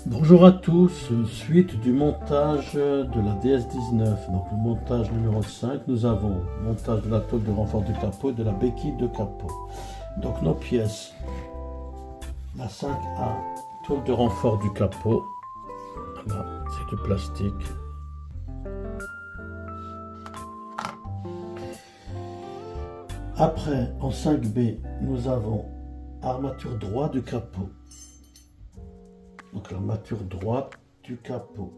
Bonjour à tous, suite du montage de la DS19, donc le montage numéro 5, nous avons montage de la tôle de renfort du capot et de la béquille de capot. Donc nos pièces, la 5A, tôle de renfort du capot, voilà, c'est du plastique. Après, en 5B, nous avons armature droite du capot. Donc l'armature droite du capot.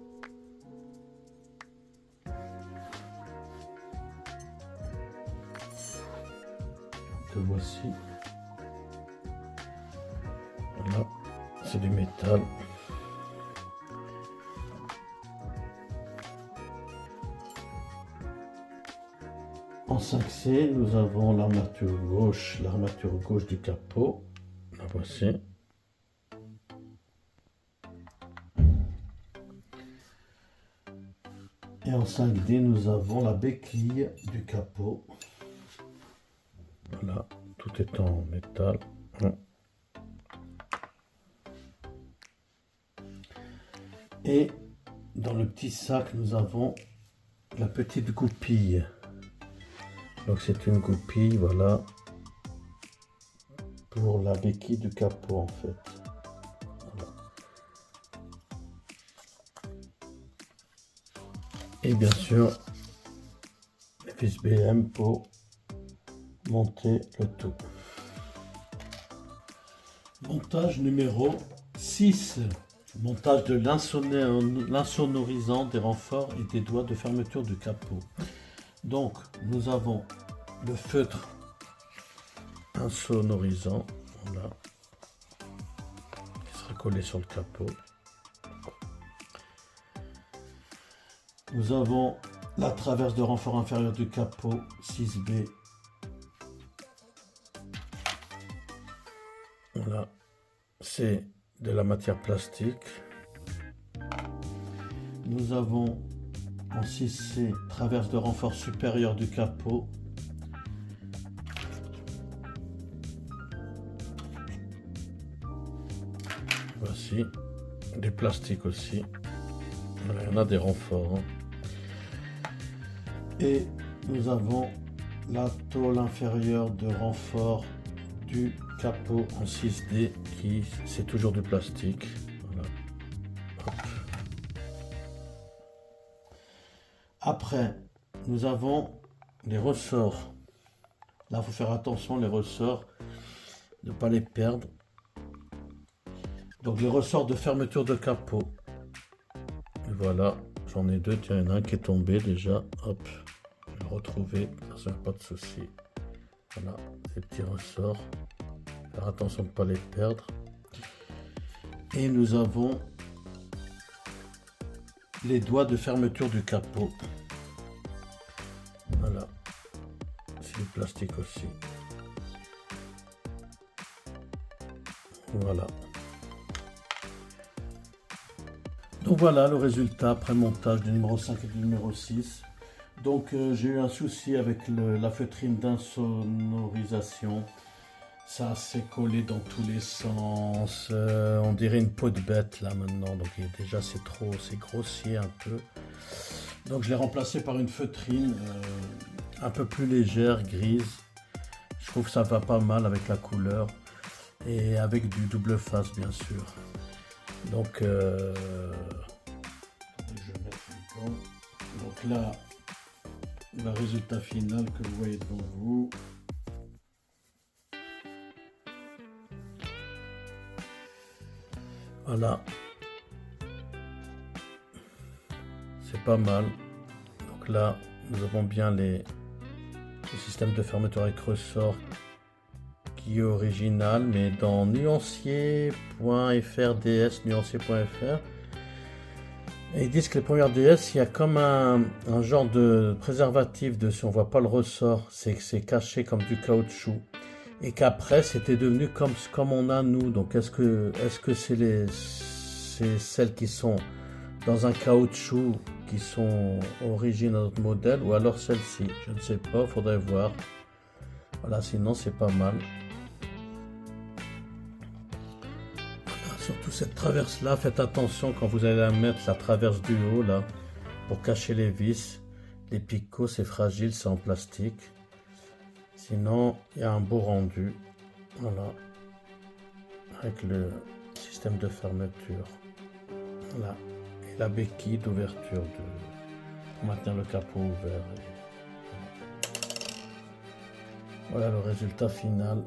Que voici. Voilà, c'est du métal. En 5C, nous avons l'armature gauche du capot. La voici. Et en 5D, nous avons la béquille du capot. Voilà, tout est en métal. Et dans le petit sac, nous avons la petite goupille. Donc c'est une goupille, voilà, pour la béquille du capot en fait. Voilà. Et bien sûr, les vis BM pour monter le tout. Montage numéro 6. Montage de l'insonorisant des renforts et des doigts de fermeture du capot. Donc, nous avons le feutre insonorisant, voilà, qui sera collé sur le capot. Nous avons la traverse de renfort inférieur du capot 6B. Voilà, c'est de la matière plastique. Nous avons en 6C, traverse de renfort supérieur du capot. Voici, des plastiques aussi. Voilà, il y en a des renforts. Et nous avons la tôle inférieure de renfort du capot en 6D, qui c'est toujours du plastique. Voilà. Après, nous avons les ressorts. Là, il faut faire attention, les ressorts, de ne pas les perdre. Donc, les ressorts de fermeture de capot. Et voilà, j'en ai deux. Tiens, il y en a un qui est tombé déjà. Hop, je vais le retrouver, ça n'a pas de souci. Voilà, ces petits ressorts. Faire attention de ne pas les perdre. Et nous avons les doigts de fermeture du capot. Voilà, c'est du plastique aussi. Voilà. Donc voilà le résultat après montage du numéro 5 et du numéro 6. Donc j'ai eu un souci avec la feutrine d'insonorisation. Ça s'est collé dans tous les sens, on dirait une peau de bête là maintenant, donc déjà c'est grossier un peu. Donc je l'ai remplacé par une feutrine un peu plus légère, grise. Je trouve que ça va pas mal avec la couleur et avec du double face bien sûr. Donc je vais mettre le temps. Donc là, le résultat final que vous voyez devant vous. Voilà, c'est pas mal. Donc là, nous avons bien le système de fermeture avec ressort qui est original, mais dans nuancier.fr, DS nuancier.fr. Et ils disent que les premières DS, il y a comme un genre de préservatif dessus, on voit pas le ressort, c'est caché comme du caoutchouc. Et qu'après c'était devenu comme on a nous. Donc est-ce que c'est celles qui sont dans un caoutchouc qui sont origines à notre modèle, ou alors celle-ci, je ne sais pas, faudrait voir. Voilà, sinon c'est pas mal. Voilà, surtout cette traverse là, faites attention quand vous allez la mettre, la traverse du haut là, pour cacher les vis. Les picots c'est fragile, c'est en plastique. Sinon il y a un beau rendu, voilà, avec le système de fermeture, voilà, et la béquille d'ouverture pour maintenir le capot ouvert. Voilà le résultat final.